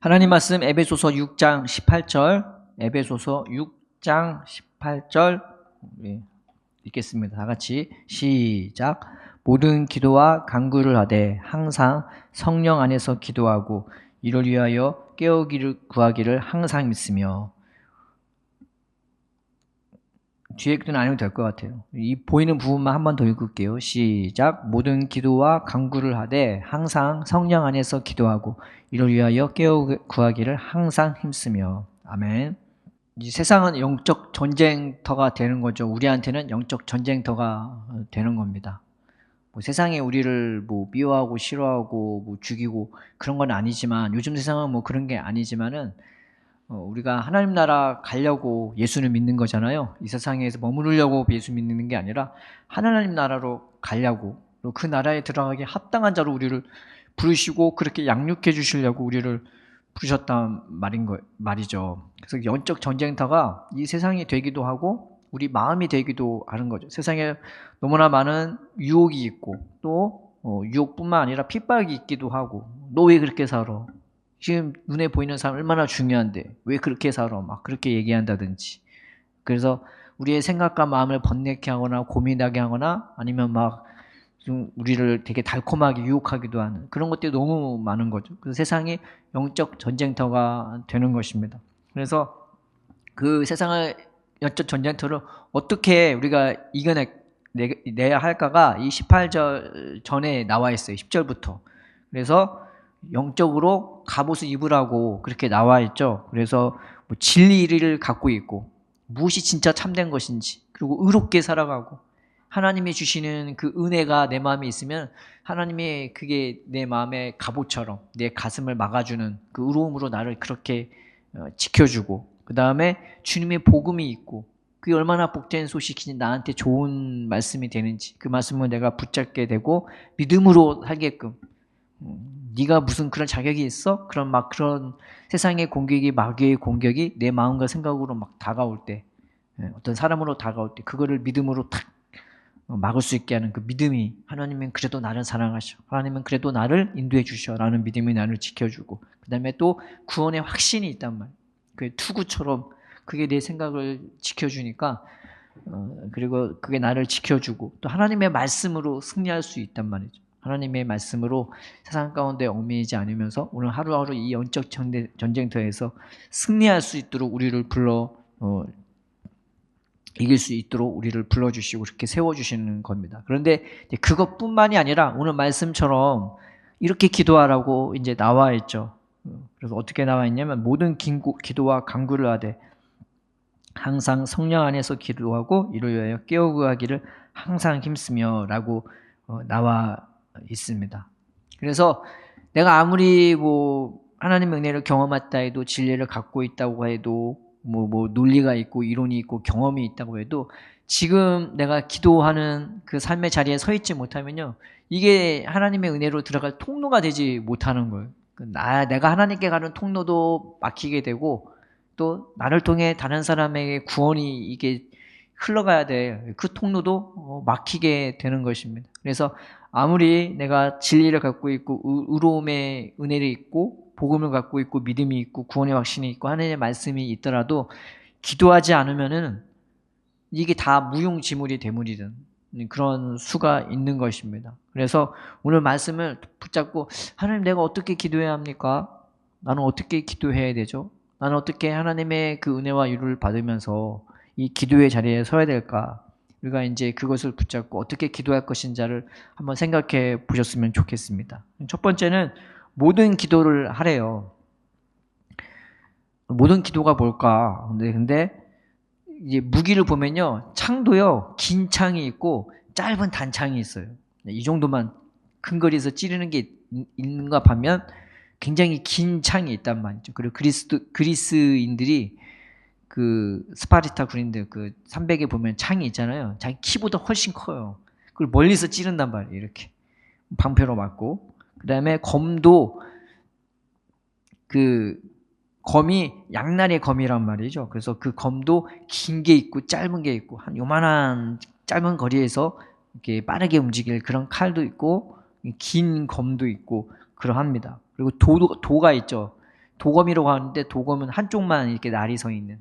하나님 말씀 에베소서 6장 18절, 에베소서 6장 18절 읽겠습니다. 다 같이 시작. 모든 기도와 간구를 하되 항상 성령 안에서 기도하고 이를 위하여 깨우기를 구하기를 항상 믿으며. 뒤에 글은 안 해도 될 것 같아요. 이 보이는 부분만 한 번 더 읽을게요. 시작. 모든 기도와 간구를 하되 항상 성령 안에서 기도하고 이를 위하여 깨우기를 구하기를 항상 힘쓰며. 아멘. 이 세상은 영적 전쟁터가 되는 거죠. 우리한테는 영적 전쟁터가 되는 겁니다. 세상이 우리를 미워하고 싫어하고 죽이고 그런 건 아니지만, 요즘 세상은 그런 게 아니지만은 우리가 하나님 나라 가려고 예수를 믿는 거잖아요. 이 세상에서 머무르려고 예수 믿는 게 아니라 하나님 나라로 가려고, 그 나라에 들어가기 합당한 자로 우리를 부르시고 그렇게 양육해 주시려고 우리를 부르셨단 말이죠. 그래서 영적 전쟁터가 이 세상이 되기도 하고 우리 마음이 되기도 하는 거죠. 세상에 너무나 많은 유혹이 있고 또 유혹뿐만 아니라 핍박이 있기도 하고, 너 왜 그렇게 살아? 지금 눈에 보이는 사람 얼마나 중요한데 왜 그렇게 살아? 막 그렇게 얘기한다든지. 그래서 우리의 생각과 마음을 번뇌케 하거나 고민하게 하거나 아니면 좀 우리를 되게 달콤하게 유혹하기도 하는 그런 것들이 너무 많은 거죠. 그래서 세상이 영적 전쟁터가 되는 것입니다. 그래서 그 세상의 영적 전쟁터를 어떻게 우리가 이겨내야 할까가 이 18절 전에 나와 있어요. 10절부터. 그래서 영적으로 갑옷을 입으라고 그렇게 나와 있죠. 그래서 진리를 갖고 있고 무엇이 진짜 참된 것인지, 그리고 의롭게 살아가고 하나님이 주시는 그 은혜가 내 마음에 있으면 하나님이 그게 내 마음의 갑옷처럼 내 가슴을 막아주는 그 의로움으로 나를 그렇게 지켜주고, 그 다음에 주님의 복음이 있고 그게 얼마나 복된 소식인지, 나한테 좋은 말씀이 되는지 그 말씀을 내가 붙잡게 되고 믿음으로 살게끔. 네가 무슨 그런 자격이 있어? 그런 세상의 공격이, 마귀의 공격이 내 마음과 생각으로 막 다가올 때, 어떤 사람으로 다가올 때 그거를 믿음으로 탁 막을 수 있게 하는 그 믿음이, 하나님은 그래도 나를 사랑하셔, 하나님은 그래도 나를 인도해 주셔 라는 믿음이 나를 지켜주고, 그 다음에 또 구원의 확신이 있단 말이에요. 그 투구처럼 그게 내 생각을 지켜주니까, 그리고 그게 나를 지켜주고 또 하나님의 말씀으로 승리할 수 있단 말이죠. 하나님의 말씀으로 세상 가운데 얽매이지 않으면서 오늘 하루하루 이 영적 전쟁터에서 승리할 수 있도록 우리를 이길 수 있도록 우리를 불러주시고 그렇게 세워주시는 겁니다. 그런데 그것뿐만이 아니라 오늘 말씀처럼 이렇게 기도하라고 이제 나와 있죠. 그래서 어떻게 나와 있냐면 모든 기도와 간구를 하되 항상 성령 안에서 기도하고 이를 위하여 깨우기를 항상 힘쓰며 라고 나와 있습니다. 그래서 내가 아무리 하나님의 은혜를 경험했다 해도, 진리를 갖고 있다고 해도, 논리가 있고 이론이 있고 경험이 있다고 해도 지금 내가 기도하는 그 삶의 자리에 서 있지 못하면요, 이게 하나님의 은혜로 들어갈 통로가 되지 못하는 거예요. 내가 하나님께 가는 통로도 막히게 되고 또 나를 통해 다른 사람에게 구원이 이게 흘러가야 될 그 통로도 막히게 되는 것입니다. 그래서 아무리 내가 진리를 갖고 있고 의로움의 은혜를 있고 복음을 갖고 있고 믿음이 있고 구원의 확신이 있고 하나님의 말씀이 있더라도 기도하지 않으면은 이게 다 무용지물이 되물이든 그런 수가 있는 것입니다. 그래서 오늘 말씀을 붙잡고, 하나님 내가 어떻게 기도해야 합니까? 나는 어떻게 기도해야 되죠? 나는 어떻게 하나님의 그 은혜와 유를 받으면서 이 기도의 자리에 서야 될까? 우리가 이제 그것을 붙잡고 어떻게 기도할 것인지를 한번 생각해 보셨으면 좋겠습니다. 첫 번째는 모든 기도를 하래요. 모든 기도가 뭘까? 근데 이제 무기를 보면요, 창도요, 긴 창이 있고 짧은 단창이 있어요. 이 정도만 큰 거리에서 찌르는 게 있는가 하면 굉장히 긴 창이 있단 말이죠. 그리고 그리스인들이 그 스파르타 군인들 그 300에 보면 창이 있잖아요. 자기 키보다 훨씬 커요. 그걸 멀리서 찌른단 말이에요. 이렇게 방패로 맞고. 그 다음에 검도 그 검이 양날의 검이란 말이죠. 그래서 그 검도 긴 게 있고 짧은 게 있고, 한 요만한 짧은 거리에서 이렇게 빠르게 움직일 그런 칼도 있고 긴 검도 있고 그러합니다. 그리고 도가 있죠. 도검이라고 하는데 도검은 한쪽만 이렇게 날이 서 있는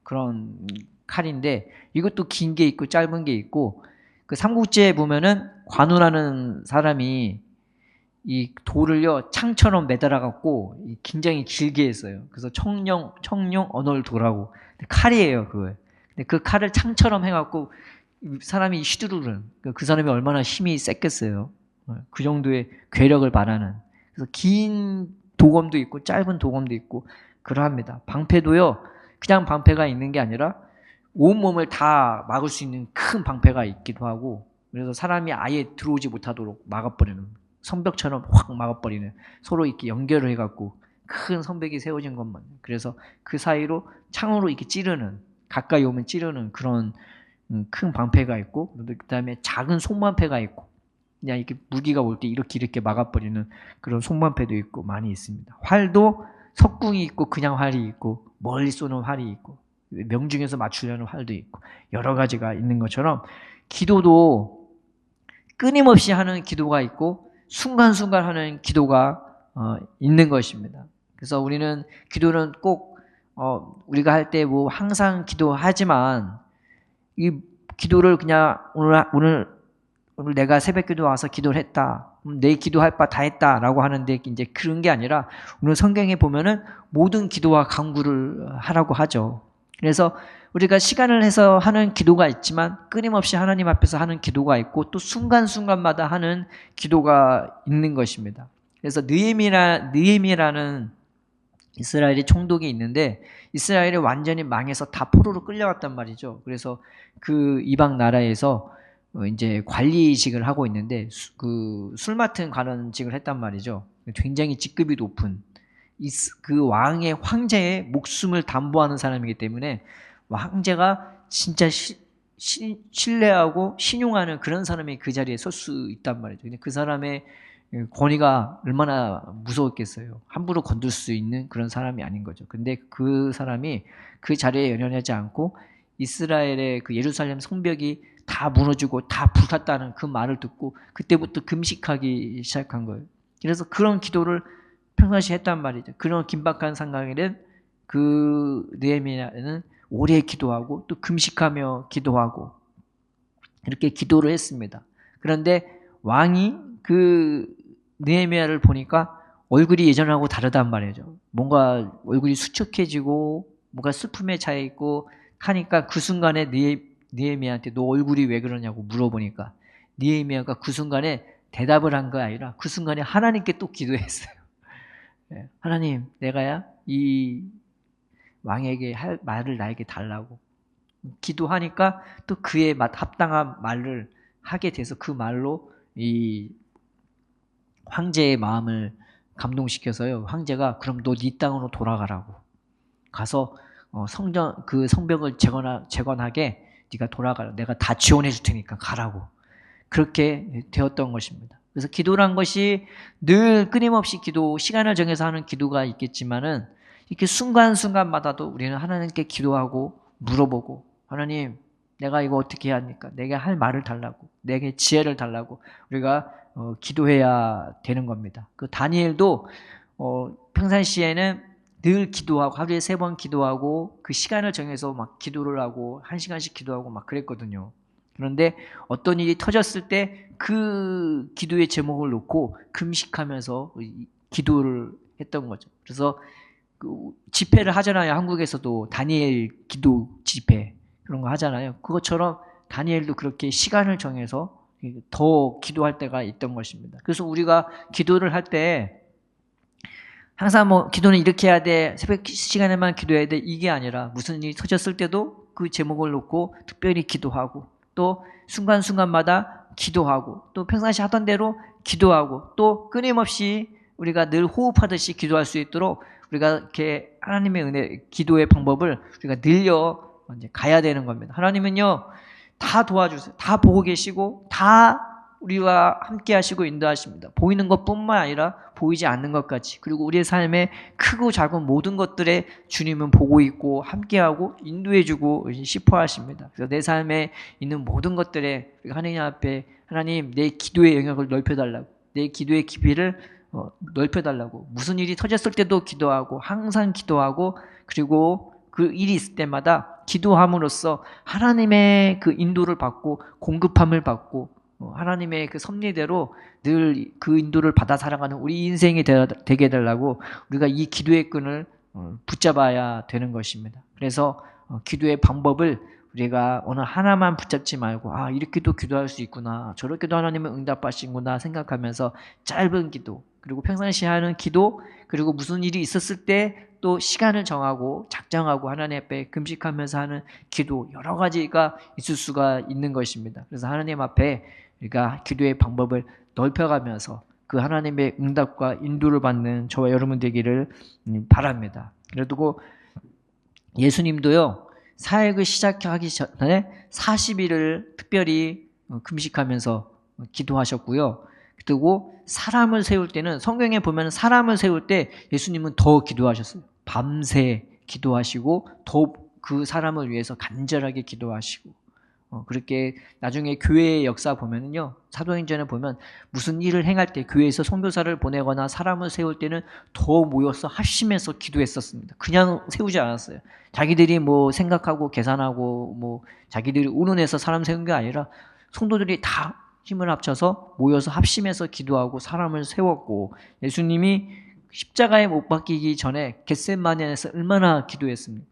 그런 칼인데 이것도 긴 게 있고 짧은 게 있고 그 삼국지에 보면은 관우라는 사람이 이 돌을요 창처럼 매달아 갖고 굉장히 길게 했어요. 그래서 청룡 언월 도라고 칼이에요 그거. 근데 그 칼을 창처럼 해갖고 사람이 휘두르는 그 사람이 얼마나 힘이 셌겠어요. 그 정도의 괴력을 말하는. 그래서 긴 도검도 있고 짧은 도검도 있고 그러합니다. 방패도요 그냥 방패가 있는 게 아니라 온몸을 다 막을 수 있는 큰 방패가 있기도 하고 그래서 사람이 아예 들어오지 못하도록 막아버리는 성벽처럼 확 막아버리는 서로 이렇게 연결을 해갖고 큰 성벽이 세워진 것만 그래서 그 사이로 창으로 이렇게 찌르는 가까이 오면 찌르는 그런 큰 방패가 있고 그 다음에 작은 손방패가 있고 그냥 이렇게 무기가 올 때 이렇게 막아버리는 그런 손방패도 있고 많이 있습니다. 활도 석궁이 있고 그냥 활이 있고 멀리 쏘는 활이 있고 명중에서 맞추려는 활도 있고 여러 가지가 있는 것처럼 기도도 끊임없이 하는 기도가 있고 순간순간 하는 기도가 있는 것입니다. 그래서 우리는 기도는 꼭 우리가 할 때 뭐 항상 기도하지만 이 기도를 그냥 오늘 내가 새벽기도 와서 기도를 했다. 내 기도할 바 다 했다라고 하는데 이제 그런 게 아니라 오늘 성경에 보면은 모든 기도와 간구를 하라고 하죠. 그래서 우리가 시간을 해서 하는 기도가 있지만 끊임없이 하나님 앞에서 하는 기도가 있고 또 순간순간마다 하는 기도가 있는 것입니다. 그래서 느헤미야라는 이스라엘의 총독이 있는데 이스라엘이 완전히 망해서 다 포로로 끌려갔단 말이죠. 그래서 그 이방 나라에서 이제 관리직을 하고 있는데 그 술 맡은 관원직을 했단 말이죠. 굉장히 직급이 높은 그 왕의 황제의 목숨을 담보하는 사람이기 때문에 황제가 진짜 신뢰하고 신용하는 그런 사람이 그 자리에 설 수 있단 말이죠. 근데 그 사람의 권위가 얼마나 무서웠겠어요. 함부로 건들 수 있는 그런 사람이 아닌 거죠. 근데 그 사람이 그 자리에 연연하지 않고 이스라엘의 그 예루살렘 성벽이 다 무너지고 다 불탔다는 그 말을 듣고 그때부터 금식하기 시작한 거예요. 그래서 그런 기도를 평상시 했단 말이죠. 그런 긴박한 상황에는 그 느헤미야는 오래 기도하고 또 금식하며 기도하고 이렇게 기도를 했습니다. 그런데 왕이 그 느헤미야를 보니까 얼굴이 예전하고 다르단 말이죠. 뭔가 얼굴이 수척해지고 뭔가 슬픔에 차 있고 하니까 그 순간에 느헤미야한테 너 얼굴이 왜 그러냐고 물어보니까 느헤미야가 그 순간에 대답을 한 거 아니라 그 순간에 하나님께 또 기도했어요. 하나님, 내가야 이 왕에게 할 말을 나에게 달라고 기도하니까 또 그에 합당한 말을 하게 돼서 그 말로 이 황제의 마음을 감동시켜서요. 황제가 그럼 너 네 땅으로 돌아가라고 가서 그 성벽을 재건하게 네가 돌아가라. 내가 다 지원해 줄 테니까 가라고. 그렇게 되었던 것입니다. 그래서 기도란 것이 늘 끊임없이 시간을 정해서 하는 기도가 있겠지만은 이렇게 순간순간마다도 우리는 하나님께 기도하고 물어보고 하나님 내가 이거 어떻게 해야 합니까? 내게 할 말을 달라고 내게 지혜를 달라고 우리가 기도해야 되는 겁니다. 그 다니엘도 평상시에는 늘 기도하고 하루에 3번 기도하고 그 시간을 정해서 막 기도를 하고 1시간씩 기도하고 막 그랬거든요. 그런데 어떤 일이 터졌을 때 그 기도의 제목을 놓고 금식하면서 기도를 했던 거죠. 그래서 그 집회를 하잖아요. 한국에서도 다니엘 기도 집회 그런 거 하잖아요. 그것처럼 다니엘도 그렇게 시간을 정해서 더 기도할 때가 있던 것입니다. 그래서 우리가 기도를 할 때 항상 뭐 기도는 이렇게 해야 돼, 새벽 시간에만 기도해야 돼 이게 아니라 무슨 일이 터졌을 때도 그 제목을 놓고 특별히 기도하고 또 순간순간마다 기도하고 또 평상시 하던 대로 기도하고 또 끊임없이 우리가 늘 호흡하듯이 기도할 수 있도록 우리가 이렇게 하나님의 은혜, 기도의 방법을 우리가 늘려 이제 가야 되는 겁니다. 하나님은요, 다 도와주세요. 다 보고 계시고, 다 우리와 함께 하시고 인도하십니다. 보이는 것뿐만 아니라 보이지 않는 것까지. 그리고 우리의 삶에 크고 작은 모든 것들에 주님은 보고 있고, 함께하고, 인도해주고 싶어 하십니다. 그래서 내 삶에 있는 모든 것들에 하나님 앞에 하나님 내 기도의 영역을 넓혀달라고, 내 기도의 깊이를 넓혀달라고. 무슨 일이 터졌을 때도 기도하고 항상 기도하고 그리고 그 일이 있을 때마다 기도함으로써 하나님의 그 인도를 받고 공급함을 받고 하나님의 그 섭리대로 늘 그 인도를 받아 살아가는 우리 인생이 되게 해달라고 우리가 이 기도의 끈을 붙잡아야 되는 것입니다. 그래서 기도의 방법을 우리가 어느 하나만 붙잡지 말고 이렇게도 기도할 수 있구나, 저렇게도 하나님은 응답하시구나 생각하면서 짧은 기도, 그리고 평상시에 하는 기도, 그리고 무슨 일이 있었을 때 또 시간을 정하고 작정하고 하나님 앞에 금식하면서 하는 기도, 여러 가지가 있을 수가 있는 것입니다. 그래서 하나님 앞에 우리가 기도의 방법을 넓혀가면서 그 하나님의 응답과 인도를 받는 저와 여러분 되기를 바랍니다. 그리고 예수님도요, 사역을 시작하기 전에 40일을 특별히 금식하면서 기도하셨고요. 그리고 사람을 세울 때는, 성경에 보면 사람을 세울 때 예수님은 더 기도하셨어요. 밤새 기도하시고 더 그 사람을 위해서 간절하게 기도하시고, 그렇게 나중에 교회의 역사 보면은요, 사도행전에 보면 무슨 일을 행할 때 교회에서 선교사를 보내거나 사람을 세울 때는 더 모여서 합심해서 기도했었습니다. 그냥 세우지 않았어요. 자기들이 뭐 생각하고 계산하고 뭐 자기들이 운운해서 사람 세운 게 아니라 성도들이 다 힘을 합쳐서 모여서 합심해서 기도하고 사람을 세웠고, 예수님이 십자가에 못 박히기 전에 겟세마네에서 얼마나 기도했습니까?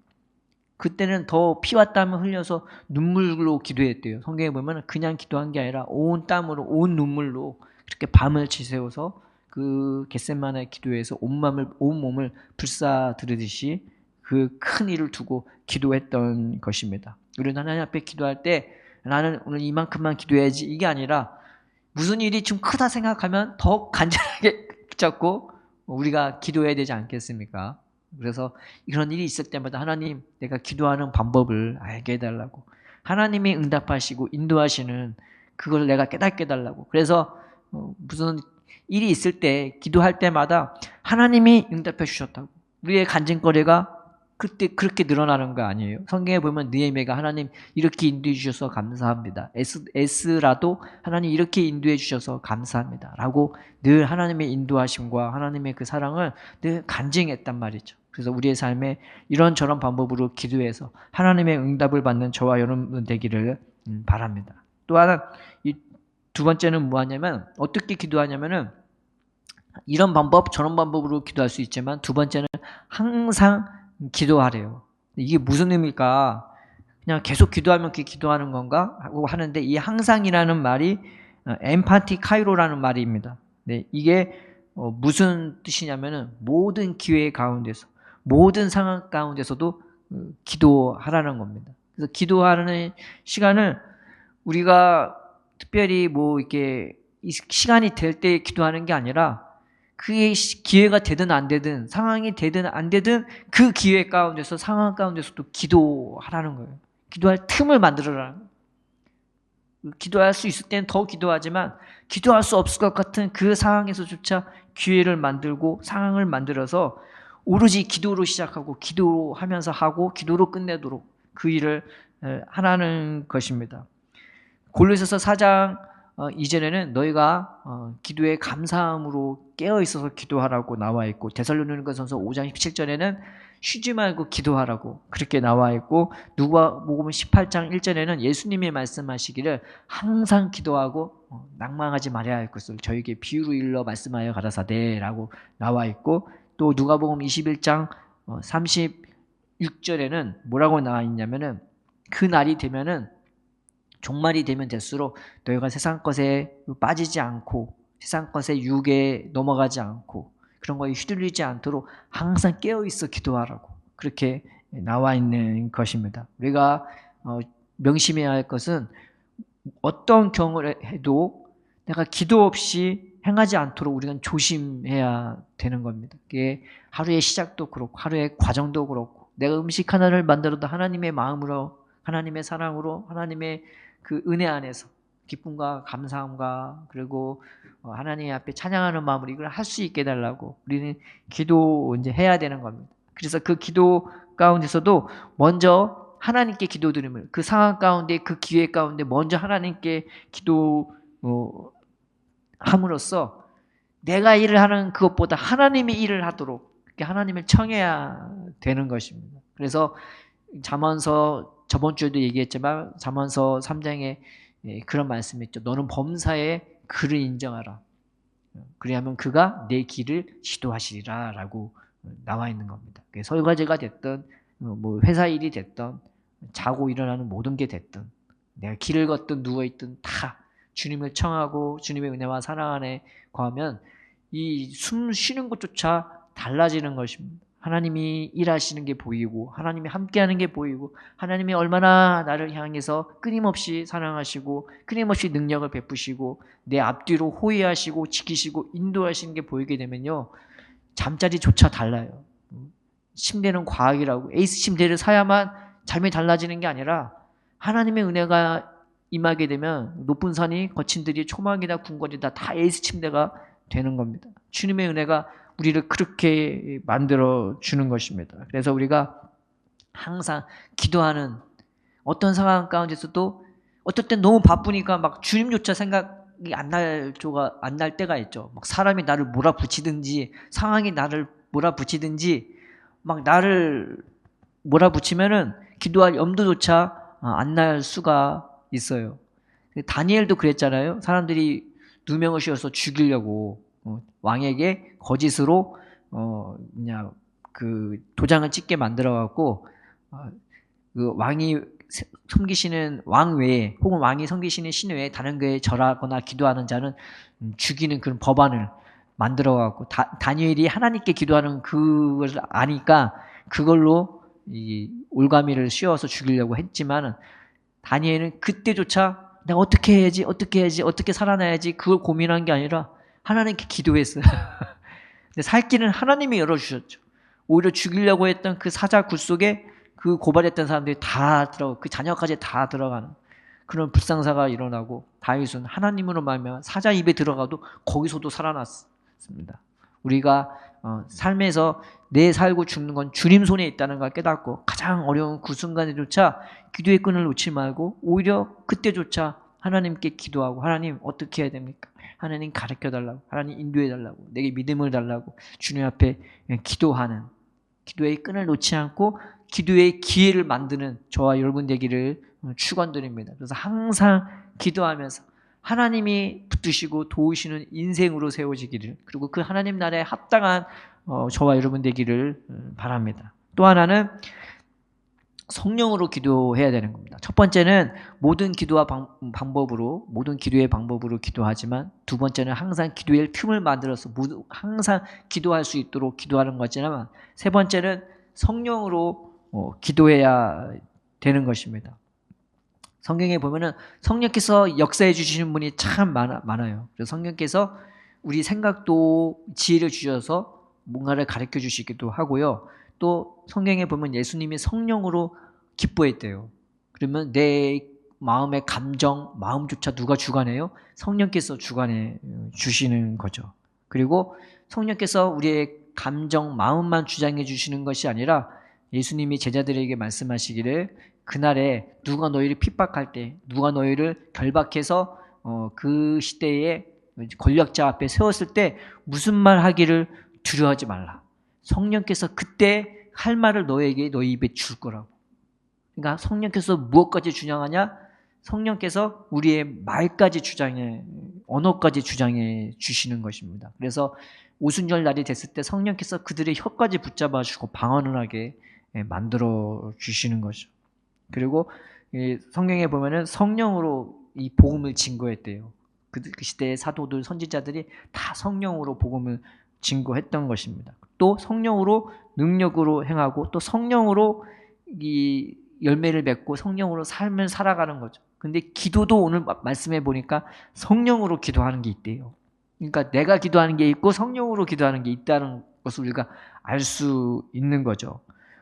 그때는 더 피와 땀을 흘려서 눈물로 기도했대요. 성경에 보면 그냥 기도한 게 아니라 온 땀으로, 온 눈물로 그렇게 밤을 지새워서 그 겟세마네 기도에서 온 몸을 불사르듯이 그 큰 일을 두고 기도했던 것입니다. 우리는 하나님 앞에 기도할 때 나는 오늘 이만큼만 기도해야지, 이게 아니라 무슨 일이 좀 크다 생각하면 더 간절하게 붙잡고 우리가 기도해야 되지 않겠습니까? 그래서 이런 일이 있을 때마다 하나님, 내가 기도하는 방법을 알게 해달라고, 하나님이 응답하시고 인도하시는 그걸 내가 깨닫게 해달라고. 그래서 무슨 일이 있을 때 기도할 때마다 하나님이 응답해 주셨다고, 우리의 간증거리가 그때 그렇게 늘어나는 거 아니에요. 성경에 보면 느헤미야가 하나님 이렇게 인도해 주셔서 감사합니다, 에스라도 하나님 이렇게 인도해 주셔서 감사합니다 라고 늘 하나님의 인도하심과 하나님의 그 사랑을 늘 간증했단 말이죠. 그래서 우리의 삶에 이런저런 방법으로 기도해서 하나님의 응답을 받는 저와 여러분 되기를 바랍니다. 또 하나, 이 두 번째는 뭐하냐면, 어떻게 기도하냐면은 이런 방법 저런 방법으로 기도할 수 있지만, 두 번째는 항상 기도하래요. 이게 무슨 의미일까? 그냥 계속 기도하면 그게 기도하는 건가? 하고 하는데, 이 항상이라는 말이 엠파티 카이로라는 말입니다. 네, 이게 무슨 뜻이냐면은 모든 기회 가운데서, 모든 상황 가운데서도 기도하라는 겁니다. 그래서 기도하는 시간을 우리가 특별히 뭐 이렇게 시간이 될 때 기도하는 게 아니라, 그게 기회가 되든 안 되든, 상황이 되든 안 되든 그 기회 가운데서, 상황 가운데서도 기도하라는 거예요. 기도할 틈을 만들어라는 거예요. 기도할 수 있을 때는 더 기도하지만 기도할 수 없을 것 같은 그 상황에서조차 기회를 만들고 상황을 만들어서 오로지 기도로 시작하고 기도하면서 하고 기도로 끝내도록 그 일을 하라는 것입니다. 골로새서 4장 이전에는 너희가 기도에 감사함으로 깨어있어서 기도하라고 나와 있고, 데살로니가전서 5장 17절에는 쉬지 말고 기도하라고 그렇게 나와 있고, 누가복음 18장 1절에는 예수님이 말씀하시기를 항상 기도하고 낭망하지 말아야 할 것을 저에게 비유로 일러 말씀하여 가라사대라고 나와 있고, 또 누가복음 21장 36절에는 뭐라고 나와 있냐면은, 그 날이 되면은, 종말이 되면 될수록 너희가 세상 것에 빠지지 않고 세상 것에 유혹에 넘어가지 않고 그런 거에 휘둘리지 않도록 항상 깨어있어 기도하라고 그렇게 나와 있는 것입니다. 우리가 명심해야 할 것은, 어떤 경우를 해도 내가 기도 없이 행하지 않도록 우리가 조심해야 되는 겁니다. 그게 하루의 시작도 그렇고 하루의 과정도 그렇고, 내가 음식 하나를 만들어도 하나님의 마음으로, 하나님의 사랑으로, 하나님의 그 은혜 안에서 기쁨과 감사함과 그리고 하나님 앞에 찬양하는 마음으로 이걸 할 수 있게 해달라고 우리는 기도 이제 해야 되는 겁니다. 그래서 그 기도 가운데서도 먼저 하나님께 기도드림을, 그 상황 가운데 그 기회 가운데 먼저 하나님께 기도 함으로써 내가 일을 하는 그것보다 하나님이 일을 하도록 하나님을 청해야 되는 것입니다. 그래서 잠언서 저번 주에도 얘기했지만 잠언서 3장에 그런 말씀이 있죠. 너는 범사의 그를 인정하라. 그리하면 그가 내 길을 지도하시리라 라고 나와 있는 겁니다. 설거지가 됐든 뭐 회사 일이 됐든 자고 일어나는 모든 게 됐든 내가 길을 걷든 누워있든 다 주님을 청하고 주님의 은혜와 사랑 안에 거하면 이 숨 쉬는 것조차 달라지는 것입니다. 하나님이 일하시는 게 보이고 하나님이 함께하는 게 보이고 하나님이 얼마나 나를 향해서 끊임없이 사랑하시고 끊임없이 능력을 베푸시고 내 앞뒤로 호위하시고 지키시고 인도하시는 게 보이게 되면요. 잠자리조차 달라요. 침대는 과학이라고 에이스 침대를 사야만 잠이 달라지는 게 아니라 하나님의 은혜가 임하게 되면 높은 산이 거친 들이 초막이다 궁궐이다 다 에이스 침대가 되는 겁니다. 주님의 은혜가 우리를 그렇게 만들어 주는 것입니다. 그래서 우리가 항상 기도하는 어떤 상황 가운데서도 어떨 땐 너무 바쁘니까 막 주님조차 생각이 안 날 때가 있죠. 막 사람이 나를 몰아붙이든지 상황이 나를 몰아붙이든지 막 나를 몰아붙이면은 기도할 염두조차 안 날 수가 있어요. 다니엘도 그랬잖아요. 사람들이 누명을 씌워서 죽이려고 왕에게 거짓으로 그냥 그 도장을 찍게 만들어 갖고 그 왕이 섬기시는 왕 외에 혹은 왕이 섬기시는 신 외에 다른 교회에 절하거나 기도하는 자는 죽이는 그런 법안을 만들어 갖고 다니엘이 하나님께 기도하는 그걸 아니까 그걸로 이 올가미를 씌워서 죽이려고 했지만은 다니엘은 그때조차 내가 어떻게 해야지 어떻게 살아나야지 그걸 고민한 게 아니라 하나님께 기도했어요. 근데 살 길은 하나님이 열어주셨죠. 오히려 죽이려고 했던 그 사자 굴 속에 그 고발했던 사람들이 다 들어가고 그 자녀까지 다 들어가는 그런 불상사가 일어나고 다윗은 하나님으로 말미암아 사자 입에 들어가도 거기서도 살아났습니다. 우리가 삶에서 내 살고 죽는 건 주님 손에 있다는 걸 깨닫고 가장 어려운 그 순간에조차 기도의 끈을 놓지 말고 오히려 그때조차 하나님께 기도하고 하나님 어떻게 해야 됩니까? 하나님 가르쳐달라고 하나님 인도해달라고 내게 믿음을 달라고 주님 앞에 기도하는 기도의 끈을 놓지 않고 기도의 기회를 만드는 저와 여러분 되기를 축원드립니다. 그래서 항상 기도하면서 하나님이 붙드시고 도우시는 인생으로 세워지기를 그리고 그 하나님 나라에 합당한 저와 여러분 되기를 바랍니다. 또 하나는 성령으로 기도해야 되는 겁니다. 첫 번째는 모든 기도와 방법으로 모든 기도의 방법으로 기도하지만 두 번째는 항상 기도의 틈을 만들어서 항상 기도할 수 있도록 기도하는 거지만 세 번째는 성령으로 기도해야 되는 것입니다. 성경에 보면은 성령께서 역사해 주시는 분이 참 많아요. 그래서 성령께서 우리 생각도 지혜를 주셔서 뭔가를 가르쳐 주시기도 하고요. 또 성경에 보면 예수님이 성령으로 기뻐했대요. 그러면 내 마음의 감정, 마음조차 누가 주관해요? 성령께서 주관해 주시는 거죠. 그리고 성령께서 우리의 감정, 마음만 주장해 주시는 것이 아니라 예수님이 제자들에게 말씀하시기를 그날에 누가 너희를 핍박할 때, 누가 너희를 결박해서 그 시대에 권력자 앞에 세웠을 때 무슨 말 하기를 두려워하지 말라. 성령께서 그때 할 말을 너희 입에 줄 거라고. 그러니까 성령께서 무엇까지 주장하냐? 성령께서 우리의 말까지 주장해, 언어까지 주장해 주시는 것입니다. 그래서 오순절 날이 됐을 때 성령께서 그들의 혀까지 붙잡아 주고 방언을 하게 만들어 주시는 거죠. 그리고 성경에 보면은 성령으로 이 복음을 증거했대요. 그 시대의 사도들, 선지자들이 다 성령으로 복음을 증거했던 것입니다. 또 성령으로 능력으로 행하고 또 성령으로 이 열매를 맺고 성령으로 삶을 살아가는 거죠. 근데 기도도 오늘 말씀해 보니까 성령으로 기도하는 게 있대요. 그러니까 내가 기도하는 게 있고 성령으로 기도하는 게 있다는 것을 우리가 알 수 있는 거죠.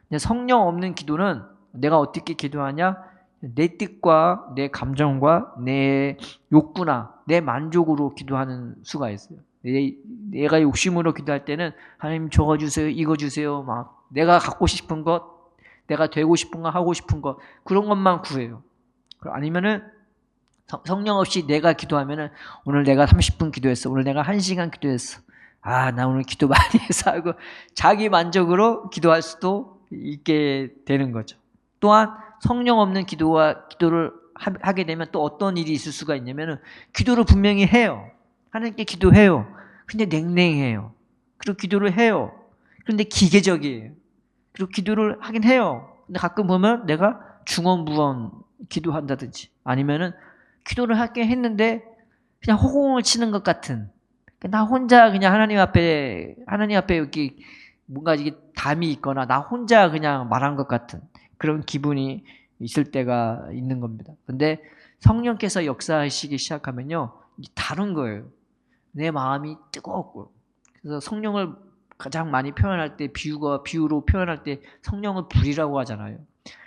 근데 성령 없는 기도는 내가 어떻게 기도하냐? 내 뜻과 내 감정과 내 욕구나 내 만족으로 기도하는 수가 있어요. 내가 욕심으로 기도할 때는 하나님 저거 주세요, 이거 주세요, 막 내가 갖고 싶은 것, 내가 되고 싶은 거, 하고 싶은 것 그런 것만 구해요. 아니면은 성령 없이 내가 기도하면은 오늘 내가 30분 기도했어, 오늘 내가 1시간 기도했어, 아, 나 오늘 기도 많이 해서 하고 자기 만족으로 기도할 수도 있게 되는 거죠. 또한 성령 없는 기도를 하게 되면 또 어떤 일이 있을 수가 있냐면은 기도를 분명히 해요. 하나님께 기도해요. 근데 냉랭해요. 그리고 기도를 해요. 그런데 기계적이에요. 그리고 기도를 하긴 해요. 근데 가끔 보면 내가 중언부언 기도한다든지 아니면은 기도를 하긴 했는데 그냥 허공을 치는 것 같은, 나 혼자 그냥 하나님 앞에 여기 뭔가 이게 담이 있거나 나 혼자 그냥 말한 것 같은 그런 기분이 있을 때가 있는 겁니다. 근데 성령께서 역사하시기 시작하면요, 다른 거예요. 내 마음이 뜨겁고. 그래서 성령을 가장 많이 표현할 때 비유로 표현할 때 성령을 불이라고 하잖아요.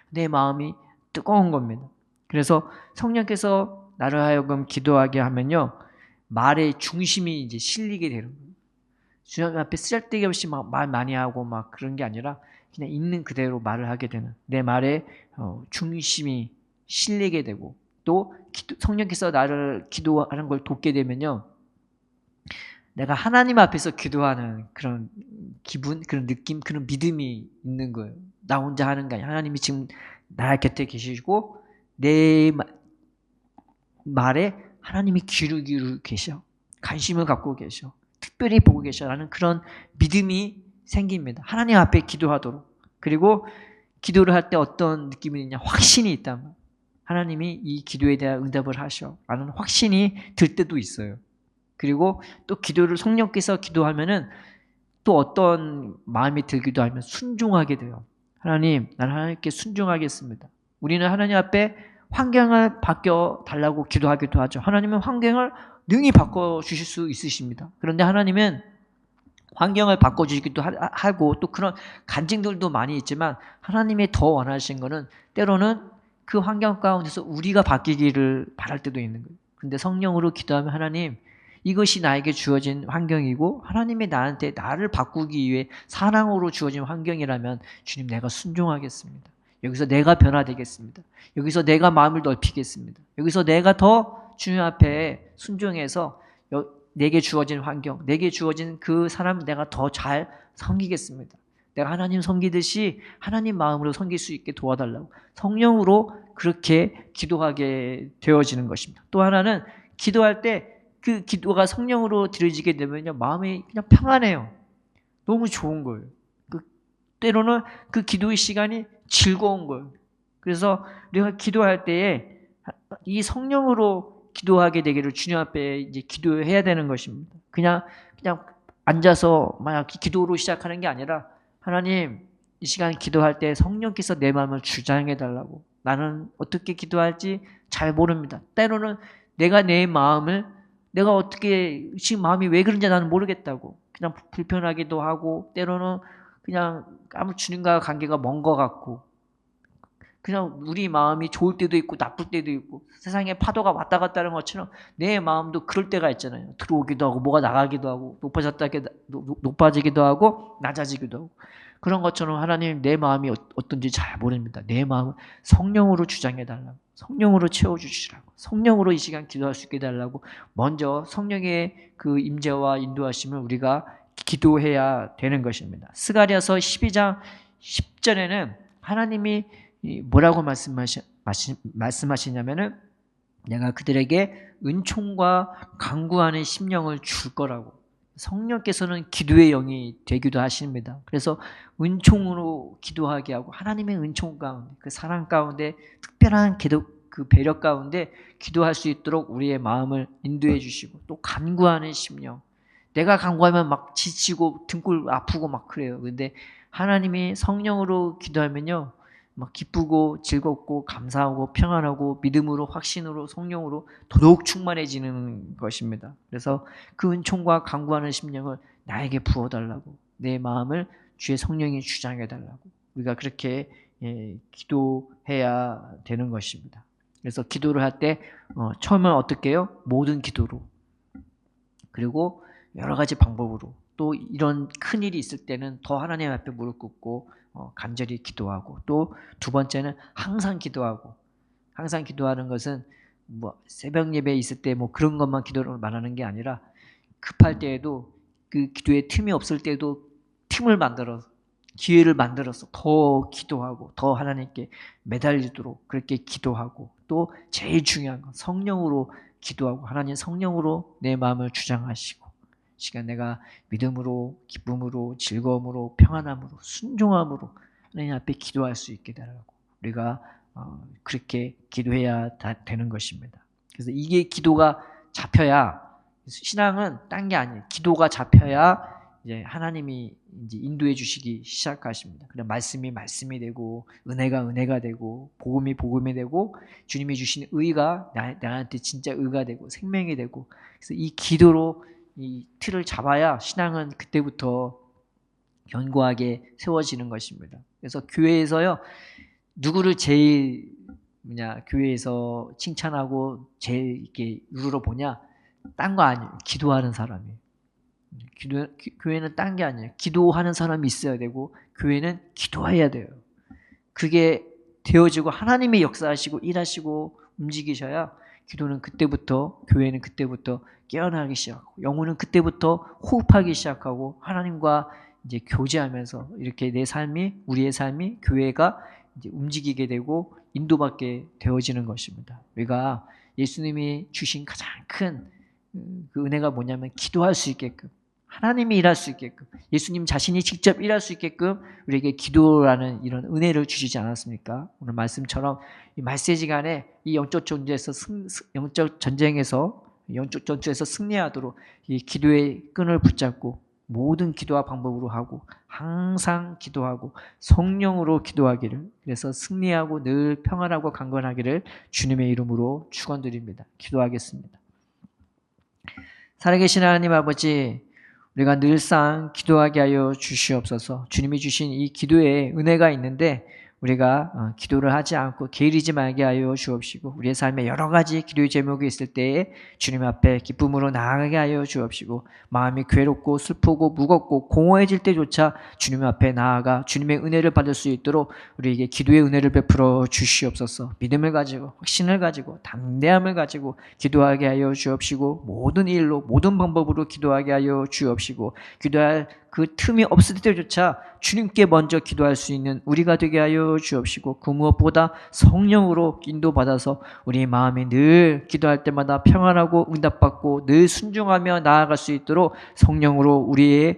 내 마음이 뜨거운 겁니다. 그래서 성령께서 나를 하여금 기도하게 하면요, 말의 중심이 이제 실리게 되는 거예요. 주님 앞에 쓸데기 없이 막 말 많이 하고 막 그런 게 아니라 그냥 있는 그대로 말을 하게 되는, 내 말의 중심이 실리게 되고, 또 성령께서 나를 기도하는 걸 돕게 되면요, 내가 하나님 앞에서 기도하는 그런 기분, 그런 느낌, 그런 믿음이 있는 거예요. 나 혼자 하는 게 아니라 하나님이 지금 나 곁에 계시고 내 말에 하나님이 귀를 기울이고 계셔. 관심을 갖고 계셔. 특별히 보고 계셔라는 그런 믿음이 생깁니다. 하나님 앞에 기도하도록. 그리고 기도를 할 때 어떤 느낌이 있냐? 확신이 있다면 하나님이 이 기도에 대한 응답을 하셔 라는 확신이 들 때도 있어요. 그리고 또 기도를 성령께서 기도하면은 또 어떤 마음이 들기도 하면 순종하게 돼요. 하나님, 나는 하나님께 순종하겠습니다. 우리는 하나님 앞에 환경을 바뀌어 달라고 기도하기도 하죠. 하나님은 환경을 능히 바꿔 주실 수 있으십니다. 그런데 하나님은 환경을 바꿔주기도 하고 또 그런 간증들도 많이 있지만, 하나님이 더 원하신 거는 때로는 그 환경 가운데서 우리가 바뀌기를 바랄 때도 있는 거예요. 근데 성령으로 기도하면 하나님, 이것이 나에게 주어진 환경이고 하나님이 나를 바꾸기 위해 사랑으로 주어진 환경이라면 주님, 내가 순종하겠습니다. 여기서 내가 변화되겠습니다. 여기서 내가 마음을 넓히겠습니다. 여기서 내가 더 주님 앞에 순종해서 내게 주어진 환경, 내게 주어진 그 사람을 내가 더 잘 섬기겠습니다. 내가 하나님 섬기듯이 하나님 마음으로 섬길 수 있게 도와달라고 성령으로 그렇게 기도하게 되어지는 것입니다. 또 하나는 기도할 때 그 기도가 성령으로 드려지게 되면요, 마음이 그냥 평안해요. 너무 좋은 거예요. 때로는 그 기도의 시간이 즐거운 거예요. 그래서 우리가 기도할 때에 이 성령으로 기도하게 되기를 주님 앞에 이제 기도해야 되는 것입니다. 그냥 앉아서 만약 기도로 시작하는 게 아니라, 하나님, 이 시간 기도할 때 성령께서 내 마음을 주장해 달라고. 나는 어떻게 기도할지 잘 모릅니다. 때로는 내가 어떻게 지금 마음이 왜 그런지 나는 모르겠다고 그냥 불편하기도 하고, 때로는 그냥 아무 주님과 관계가 먼 것 같고, 그냥 우리 마음이 좋을 때도 있고 나쁠 때도 있고 세상에 파도가 왔다 갔다 하는 것처럼 내 마음도 그럴 때가 있잖아요. 들어오기도 하고 뭐가 나가기도 하고 높아지기도 하고 낮아지기도 하고, 그런 것처럼 하나님, 내 마음이 어떤지 잘 모릅니다. 내 마음을 성령으로 주장해 달라고, 성령으로 채워주시라고, 성령으로 이 시간 기도할 수 있게 해달라고 먼저 성령의 그 임재와 인도하심을 우리가 기도해야 되는 것입니다. 스가랴서 12장 10절에는 하나님이 뭐라고 말씀하시냐면은, 내가 그들에게 은총과 간구하는 심령을 줄 거라고. 성령께서는 기도의 영이 되기도 하십니다. 그래서 은총으로 기도하게 하고 하나님의 은총 가운데, 그 사랑 가운데, 특별한 그 배려 가운데 기도할 수 있도록 우리의 마음을 인도해 주시고, 또 간구하는 심령. 내가 간구하면 막 지치고 등골 아프고 막 그래요. 근데 하나님이 성령으로 기도하면요, 막 기쁘고 즐겁고 감사하고 평안하고 믿음으로, 확신으로, 성령으로 더더욱 충만해지는 것입니다. 그래서 그 은총과 간구하는 심령을 나에게 부어달라고, 내 마음을 주의 성령이 주장해달라고 우리가 그렇게 기도해야 되는 것입니다. 그래서 기도를 할 때 처음은 어떻게 해요? 모든 기도로, 그리고 여러 가지 방법으로, 또 이런 큰일이 있을 때는 더 하나님 앞에 무릎 꿇고 간절히 기도하고, 또 두 번째는 항상 기도하고. 항상 기도하는 것은 뭐 새벽 예배 있을 때 뭐 그런 것만 기도를 말하는 게 아니라, 급할 때에도 그 기도에 틈이 없을 때도 틈을 만들어서 기회를 만들어서 더 기도하고 더 하나님께 매달리도록 그렇게 기도하고 또 제일 중요한 건 성령으로 기도하고 하나님 성령으로 내 마음을 주장하시고 시간 내가 믿음으로 기쁨으로 즐거움으로 평안함으로 순종함으로 하나님 앞에 기도할 수 있게 되라고 우리가 그렇게 기도해야 되는 것입니다. 그래서 이게 기도가 잡혀야 신앙은 딴 게 아니에요. 기도가 잡혀야 이제 하나님이 이제 인도해 주시기 시작하십니다. 그냥 말씀이 되고 은혜가 되고 복음이 되고 주님이 주신 의가 나한테 진짜 의가 되고 생명이 되고 그래서 이 기도로 이 틀을 잡아야 신앙은 그때부터 견고하게 세워지는 것입니다. 그래서 교회에서요 누구를 제일 교회에서 칭찬하고 제일 이렇게 우러러 보냐? 딴 거 아니에요. 기도하는 사람이에요. 교회는 딴 게 아니에요. 기도하는 사람이 있어야 되고 교회는 기도해야 돼요. 그게 되어지고 하나님이 역사하시고 일하시고 움직이셔야 기도는 그때부터 교회는 그때부터 깨어나기 시작하고 영혼은 그때부터 호흡하기 시작하고 하나님과 이제 교제하면서 이렇게 내 삶이 우리의 삶이 교회가 이제 움직이게 되고 인도받게 되어지는 것입니다. 우리가 예수님이 주신 가장 큰 그 은혜가 뭐냐면 기도할 수 있게끔 하나님이 일할 수 있게끔 예수님 자신이 직접 일할 수 있게끔 우리에게 기도라는 이런 은혜를 주시지 않았습니까? 오늘 말씀처럼 이 말세지간에 이 영적 전쟁에서 영적 전투에서 승리하도록 이 기도의 끈을 붙잡고 모든 기도와 방법으로 하고 항상 기도하고 성령으로 기도하기를 그래서 승리하고 늘 평안하고 강건하기를 주님의 이름으로 축원드립니다. 기도하겠습니다. 살아계신 하나님 아버지 우리가 늘상 기도하게 하여 주시옵소서. 주님이 주신 이 기도에 은혜가 있는데 우리가 기도를 하지 않고 게으르지 말게 하여 주옵시고 우리의 삶에 여러 가지 기도의 제목이 있을 때에 주님 앞에 기쁨으로 나아가게 하여 주옵시고 마음이 괴롭고 슬프고 무겁고 공허해질 때조차 주님 앞에 나아가 주님의 은혜를 받을 수 있도록 우리에게 기도의 은혜를 베풀어 주시옵소서. 믿음을 가지고 확신을 가지고 담대함을 가지고 기도하게 하여 주옵시고 모든 일로 모든 방법으로 기도하게 하여 주옵시고 기도할 그 틈이 없을 때조차 주님께 먼저 기도할 수 있는 우리가 되게 하여 주옵시고 그 무엇보다 성령으로 인도받아서 우리의 마음이 늘 기도할 때마다 평안하고 응답받고 늘 순종하며 나아갈 수 있도록 성령으로 우리의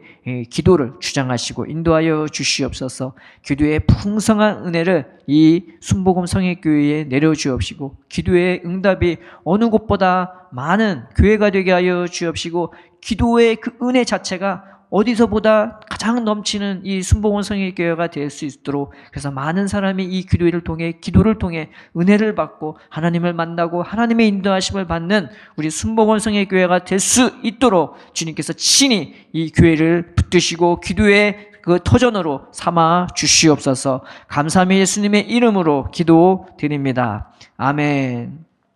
기도를 주장하시고 인도하여 주시옵소서. 기도의 풍성한 은혜를 이 순복음 성회교회에 내려주옵시고 기도의 응답이 어느 곳보다 많은 교회가 되게 하여 주옵시고 기도의 그 은혜 자체가 어디서보다 가장 넘치는 이 순복음 성회교회가 될 수 있도록 그래서 많은 사람이 이 기도를 통해 은혜를 받고 하나님을 만나고 하나님의 인도하심을 받는 우리 순복음 성회교회가 될 수 있도록 주님께서 친히 이 교회를 붙드시고 기도의 그 터전으로 삼아 주시옵소서. 감사함이 예수님의 이름으로 기도드립니다. 아멘.